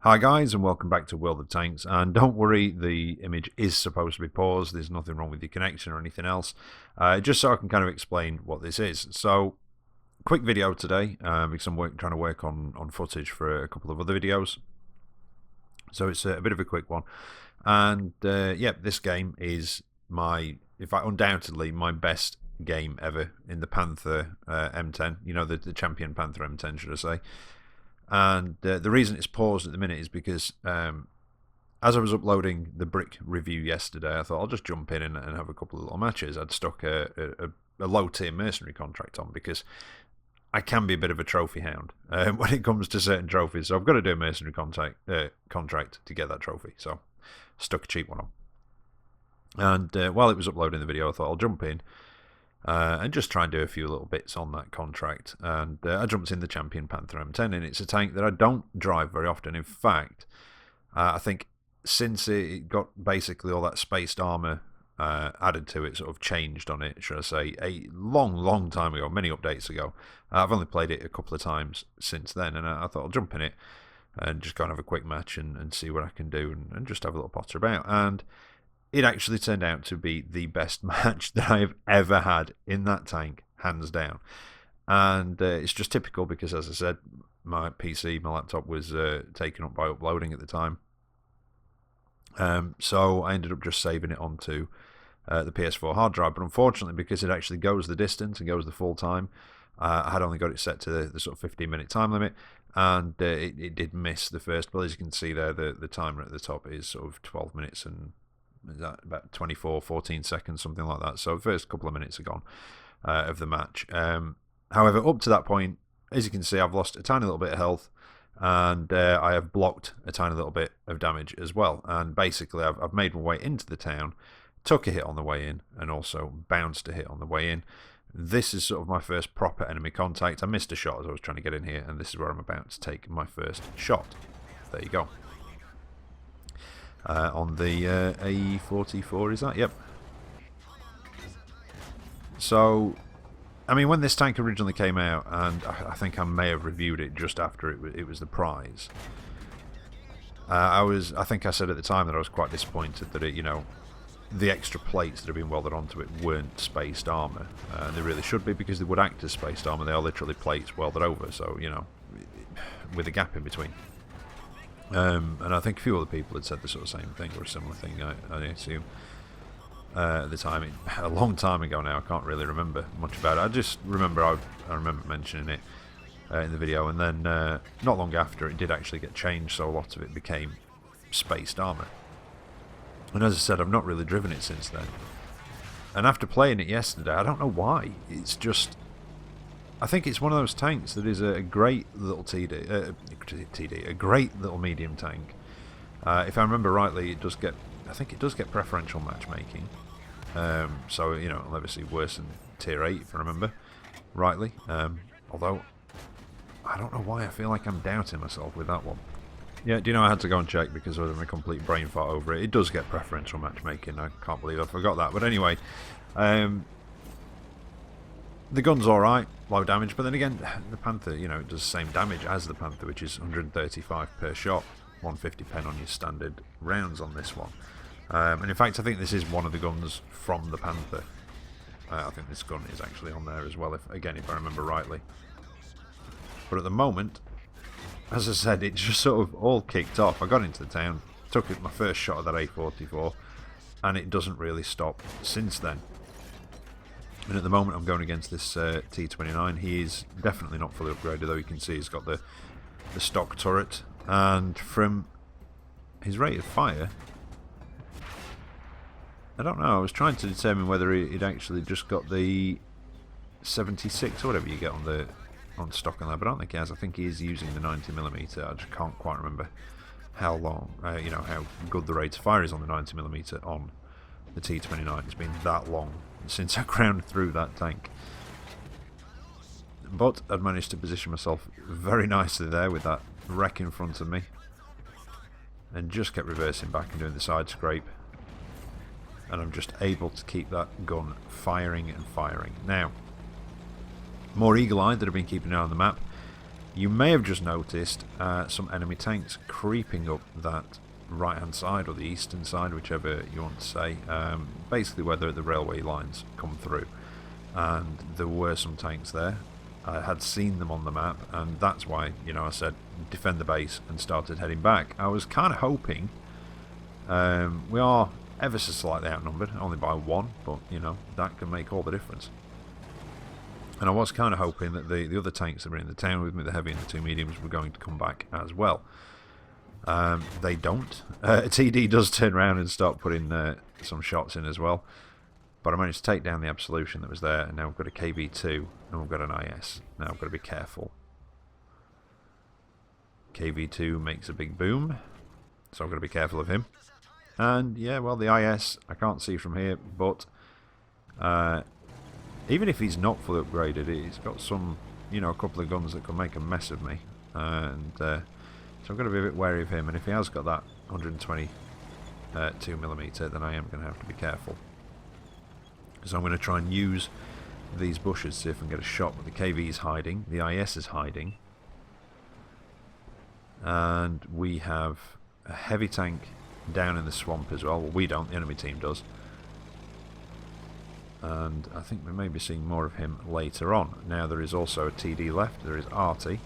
Hi guys, and welcome back to World of Tanks, and don't worry, the image is supposed to be paused. There's nothing wrong with your connection or anything else, just so I can kind of explain what this is. So, quick video today, because I'm trying to work on footage for a couple of other videos, so it's a bit of a quick one. And yeah, this game is in fact, undoubtedly my best game ever in the Panther M10, you know, the champion Panther M10, should I say. And the reason it's paused at the minute is because as I was uploading the brick review yesterday, I thought I'll just jump in and have a couple of little matches. I'd stuck a low tier mercenary contract on because I can be a bit of a trophy hound when it comes to certain trophies. So I've got to do a mercenary contract to get that trophy. So stuck a cheap one on. And while it was uploading the video, I thought I'll jump in and just try and do a few little bits on that contract. And I jumped in the Champion Panther M10, and it's a tank that I don't drive very often. In fact, I think since it got basically all that spaced armor added to it, sort of changed on it, should I say, a long time ago, many updates ago. I've only played it a couple of times since then, and I thought I'll jump in it and just go and have a quick match and see what I can do and just have a little potter about. And it actually turned out to be the best match that I have ever had in that tank, hands down. And it's just typical because, as I said, my PC, my laptop was taken up by uploading at the time. So I ended up just saving it onto the PS4 hard drive. But unfortunately, because it actually goes the distance and goes the full time, I had only got it set to the sort of 15-minute time limit. And it did miss the first. Well, as you can see there, the timer at the top is sort of 12 minutes and is that about 14 seconds, something like that. So the first couple of minutes are gone of the match. However, up to that point, as you can see, I've lost a tiny little bit of health, and I have blocked a tiny little bit of damage as well. And basically, I've made my way into the town, took a hit on the way in, and also bounced a hit on the way in. This is sort of my first proper enemy contact. I missed a shot as I was trying to get in here, and this is where I'm about to take my first shot. There you go. On the A44, is that? Yep. So, I mean, when this tank originally came out, and I think I may have reviewed it just after it was the prize, I think I said at the time that I was quite disappointed that the extra plates that have been welded onto it weren't spaced armor. They really should be, because they would act as spaced armor. They are literally plates welded over, so with a gap in between. And I think a few other people had said the sort of same thing or a similar thing, I assume. At the time, a long time ago now, I can't really remember much about it. I just remember I remember mentioning it in the video, and then not long after, it did actually get changed, so a lot of it became spaced armor. And as I said, I've not really driven it since then. And after playing it yesterday, I don't know why. It's just, I think it's one of those tanks that is a great little a great little medium tank. If I remember rightly, I think it does get preferential matchmaking. So it'll obviously worse than tier 8 if I remember rightly. Although I don't know why I feel like I'm doubting myself with that one. Yeah, do you know, I had to go and check because I was having a complete brain fart over it. It does get preferential matchmaking. I can't believe I forgot that. But anyway, the gun's alright, low damage, but then again, the Panther, it does the same damage as the Panther, which is 135 per shot, 150 pen on your standard rounds on this one. And in fact, I think this is one of the guns from the Panther. I think this gun is actually on there as well, if I remember rightly. But at the moment, as I said, it just sort of all kicked off. I got into the town, took my first shot of that A44, and it doesn't really stop since then. And at the moment, I'm going against this T29. He is definitely not fully upgraded, though. You can see he's got the stock turret. And from his rate of fire, I don't know. I was trying to determine whether he'd actually just got the 76 or whatever you get on stock on there, but I don't think he has. I think he is using the 90mm. I just can't quite remember how long, how good the rate of fire is on the 90mm on the T29. It's been that long since I ground through that tank. But I'd managed to position myself very nicely there with that wreck in front of me, and just kept reversing back and doing the side scrape, and I'm just able to keep that gun firing and firing. Now, more eagle-eyed that have been keeping an eye on the map You may have just noticed some enemy tanks creeping up that right hand side or the eastern side, whichever you want to say, basically where the railway lines come through, and there were some tanks there. I had seen them on the map, and that's why, you know, I said defend the base and started heading back. I was kind of hoping, we are ever so slightly outnumbered, only by 1, but you know, that can make all the difference. And I was kind of hoping that the other tanks that were in the town with me, the heavy and the 2 mediums, were going to come back as well. They don't. TD does turn around and start putting some shots in as well. But I managed to take down the Absolution that was there, and now we've got a KV2 and we've got an IS. Now I've got to be careful. KV2 makes a big boom, so I've got to be careful of him. And yeah, well, the IS I can't see from here, but even if he's not fully upgraded, he's got some, you know, a couple of guns that can make a mess of me, and so I've got to be a bit wary of him. And if he has got that 122mm, then I am going to have to be careful. So I'm going to try and use these bushes to see if I can get a shot. But the KV is hiding, the IS is hiding, and we have a heavy tank down in the swamp as well. Well, we don't, the enemy team does. And I think we may be seeing more of him later on. Now there is also a TD left, there is Arty.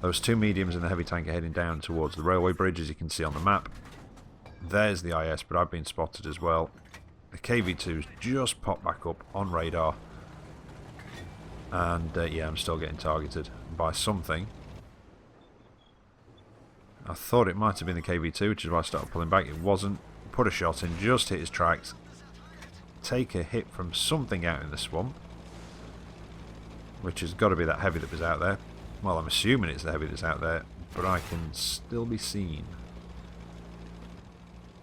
Those 2 mediums and the heavy tank are heading down towards the railway bridge, as you can see on the map. There's the IS, but I've been spotted as well. The KV2's just popped back up on radar. And yeah, I'm still getting targeted by something. I thought it might have been the KV2, which is why I started pulling back. It wasn't. Put a shot in, just hit his tracks. Take a hit from something out in the swamp, which has got to be that heavy that was out there. Well, I'm assuming it's the heavy that's out there, but I can still be seen.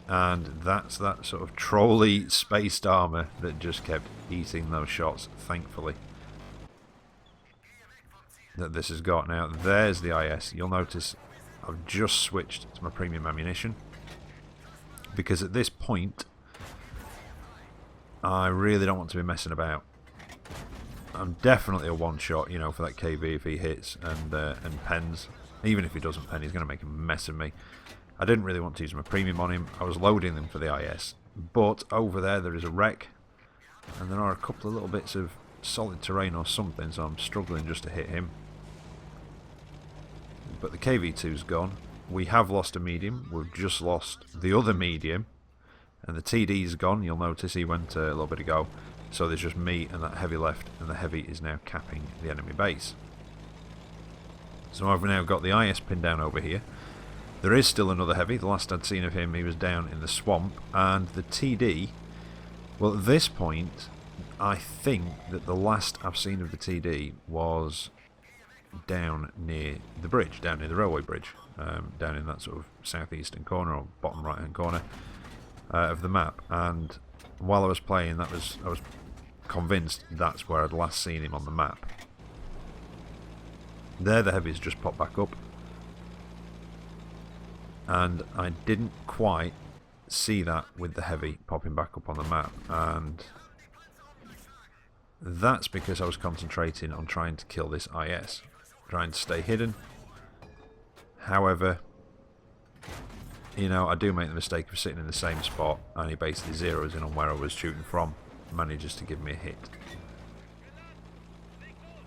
And that's that sort of trolley spaced armour that just kept eating those shots, thankfully. That this has got. Now, there's the IS. You'll notice I've just switched to my premium ammunition, because at this point I really don't want to be messing about. I'm definitely a one-shot, you know, for that KV if he hits and pens. Even if he doesn't pen, he's going to make a mess of me. I didn't really want to use my premium on him. I was loading them for the IS. But over there is a wreck, and there are a couple of little bits of solid terrain or something, so I'm struggling just to hit him. But the KV2's gone. We have lost a medium. We've just lost the other medium. And the TD's gone. You'll notice he went a little bit ago. So there's just me and that heavy left, and the heavy is now capping the enemy base. So I've now got the IS pinned down over here. There is still another heavy. The last I'd seen of him, he was down in the swamp. And the TD, well, at this point, I think that the last I've seen of the TD was down near the bridge, down near the railway bridge, down in that sort of southeastern corner or bottom right hand corner of the map. And while I was playing, I was convinced that's where I'd last seen him on the map. There the heavies just popped back up, and I didn't quite see that with the heavy popping back up on the map, and that's because I was concentrating on trying to kill this IS, trying to stay hidden. However, you know, I do make the mistake of sitting in the same spot, and he basically zeroes in on where I was shooting from, manages to give me a hit.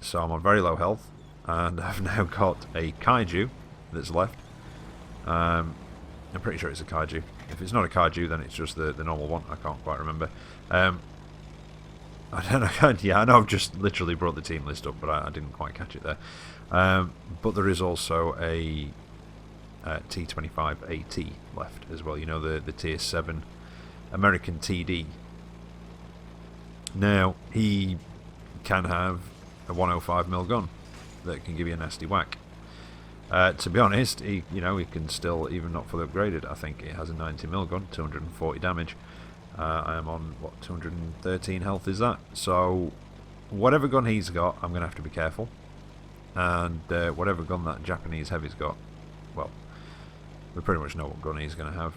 So I'm on very low health, and I've now got a kaiju that's left. I'm pretty sure it's a kaiju. If it's not a kaiju, then it's just the normal one. I can't quite remember. I don't know. Yeah, I know I've just literally brought the team list up, but I didn't quite catch it there. But there is also a T25 AT left as well. You know, the tier 7 American TD. Now, he can have a 105mm gun that can give you a nasty whack. To be honest, he can still, even not fully upgraded, I think it has a 90mm gun, 240 damage. I am on, what, 213 health is that? So, whatever gun he's got, I'm going to have to be careful. And whatever gun that Japanese heavy's got, well, we pretty much know what gun he's going to have.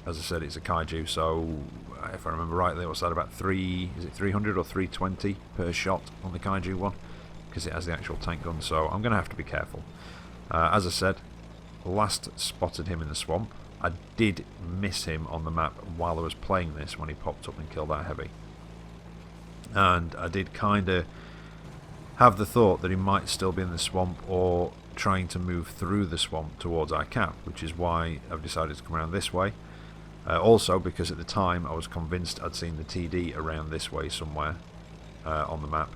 As I said, it's a kaiju, so if I remember rightly, what's that, about is it 300 or 320 per shot on the kaiju one? because it has the actual tank gun, so I'm going to have to be careful. As I said, last spotted him in the swamp. I did miss him on the map while I was playing this when he popped up and killed that heavy. And I did kind of have the thought that he might still be in the swamp or trying to move through the swamp towards our cap, which is why I've decided to come around this way. Also because at the time I was convinced I'd seen the TD around this way somewhere on the map.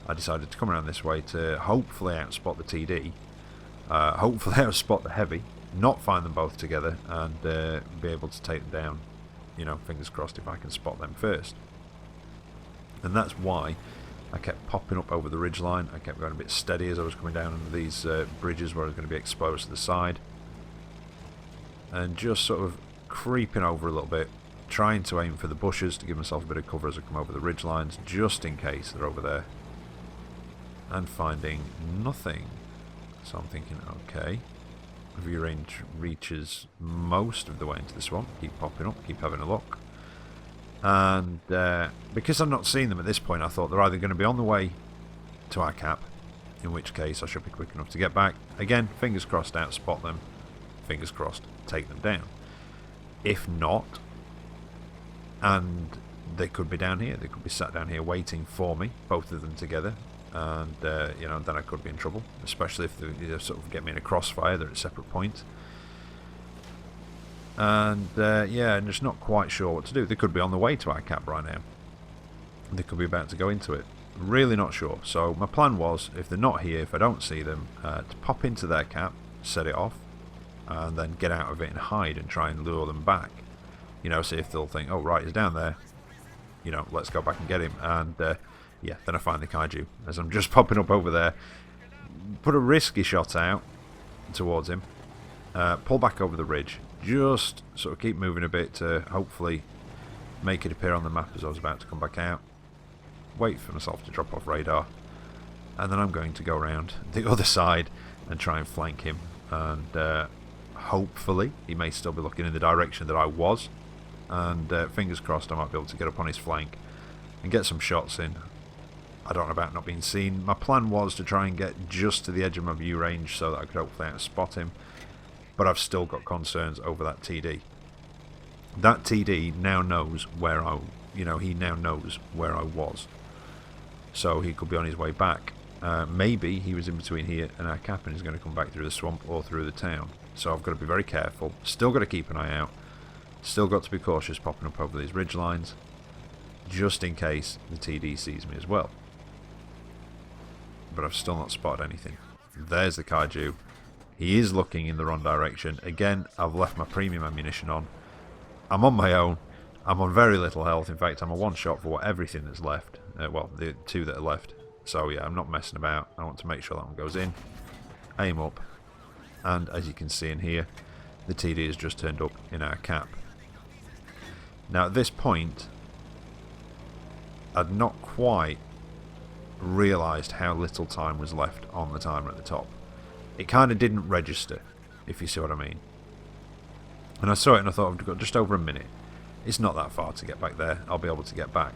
I decided to come around this way to hopefully outspot the TD, hopefully outspot the heavy, not find them both together, and be able to take them down, you know, fingers crossed if I can spot them first. And that's why I kept popping up over the ridgeline. I kept going a bit steady as I was coming down under these bridges where I was going to be exposed to the side, and just sort of creeping over a little bit, trying to aim for the bushes to give myself a bit of cover as I come over the ridge lines, just in case they're over there, and finding nothing. So I'm thinking, okay, view range reaches most of the way into the swamp. Keep popping up, keep having a look, and because I'm not seeing them at this point, I thought they're either going to be on the way to our cap, in which case I should be quick enough to get back. Again, fingers crossed out, spot them, fingers crossed, take them down. If not, and they could be down here, they could be sat down here waiting for me, both of them together, and you know, then I could be in trouble, especially if they sort of get me in a crossfire. They're at separate points, and yeah, I'm just not quite sure what to do. They could be on the way to our cap right now, they could be about to go into it, really not sure. So my plan was, if they're not here, if I don't see them, to pop into their cap, set it off, and then get out of it and hide and try and lure them back, you know, see if they'll think, oh right, he's down there, you know, let's go back and get him. And yeah, then I find the kaiju as I'm just popping up over there, put a risky shot out towards him, pull back over the ridge, just sort of keep moving a bit to hopefully make it appear on the map as I was about to come back out, wait for myself to drop off radar, and then I'm going to go around the other side and try and flank him, and hopefully he may still be looking in the direction that I was, and fingers crossed I might be able to get up on his flank and get some shots in. I don't know about not being seen. My plan was to try and get just to the edge of my view range so that I could hopefully outspot him, but I've still got concerns over that TD. That TD now knows where he now knows where I was, so he could be on his way back. Maybe he was in between here and our cap and is going to come back through the swamp or through the town, so I've got to be very careful. Still got to keep an eye out, still got to be cautious popping up over these ridge lines, just in case the TD sees me as well. But I've still not spotted anything. There's the kaiju. He is looking in the wrong direction. Again, I've left my premium ammunition on. I'm on my own. I'm on very little health. In fact, I'm a one shot for everything that's left. Well, the two that are left. So yeah, I'm not messing about. I want to make sure that one goes in. Aim up. And as you can see in here, the TD has just turned up in our cap. Now at this point, I'd not quite realised how little time was left on the timer at the top. It kind of didn't register, if you see what I mean. And I saw it and I thought, I've got just over a minute. It's not that far to get back there. I'll be able to get back.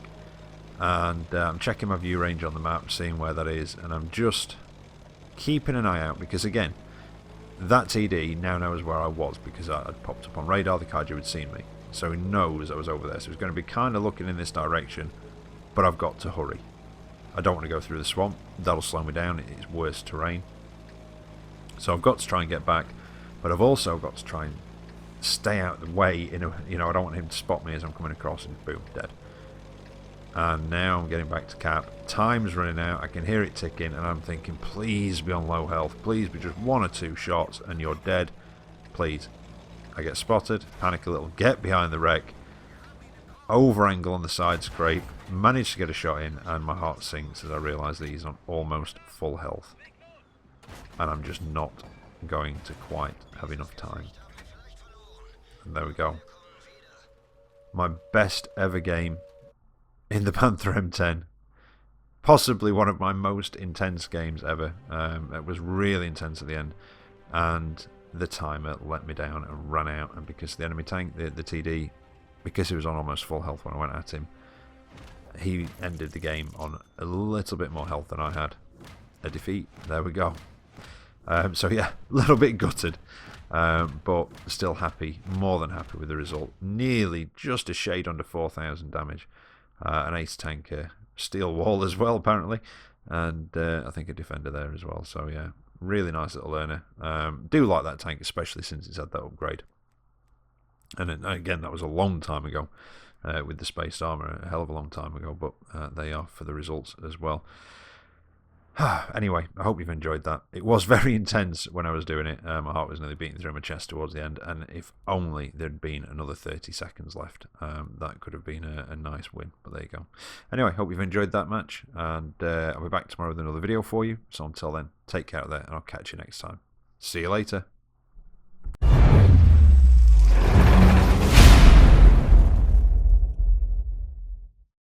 And I'm checking my view range on the map, seeing where that is, and I'm just keeping an eye out, because again, that TD now knows where I was because I'd popped up on radar. The kaiju had seen me, so he knows I was over there, so he's going to be kind of looking in this direction, but I've got to hurry. I don't want to go through the swamp. That'll slow me down. It's worse terrain. So I've got to try and get back, but I've also got to try and stay out of the way. You know, I don't want him to spot me as I'm coming across, and boom, dead. And now I'm getting back to cap. Time's running out. I can hear it ticking, and I'm thinking, please be on low health. Please be just one or two shots, and you're dead. Please. I get spotted. Panic a little. Get behind the wreck. Over angle on the side scrape. Manage to get a shot in, and my heart sinks as I realise that he's on almost full health. And I'm just not going to quite have enough time. And there we go. My best ever game in the Panther M10. Possibly one of my most intense games ever. It was really intense at the end. And the timer let me down and ran out. And because the enemy tank, the TD, because he was on almost full health when I went at him, he ended the game on a little bit more health than I had. a defeat. There we go. So yeah, a little bit gutted, but still happy, more than happy with the result. Nearly just a shade under 4,000 damage. An ace tanker, steel wall as well apparently, and I think a defender there as well. So yeah, really nice little learner. Do like that tank, especially since it's had that upgrade. And again, that was a long time ago with the spaced armor, a hell of a long time ago, but they are for the results as well. Anyway, I hope you've enjoyed that. It was very intense when I was doing it. My heart was nearly beating through my chest towards the end, and if only there'd been another 30 seconds left, that could have been a nice win, but there you go. Anyway, hope you've enjoyed that match, and I'll be back tomorrow with another video for you. So until then, take care out there, and I'll catch you next time. See you later.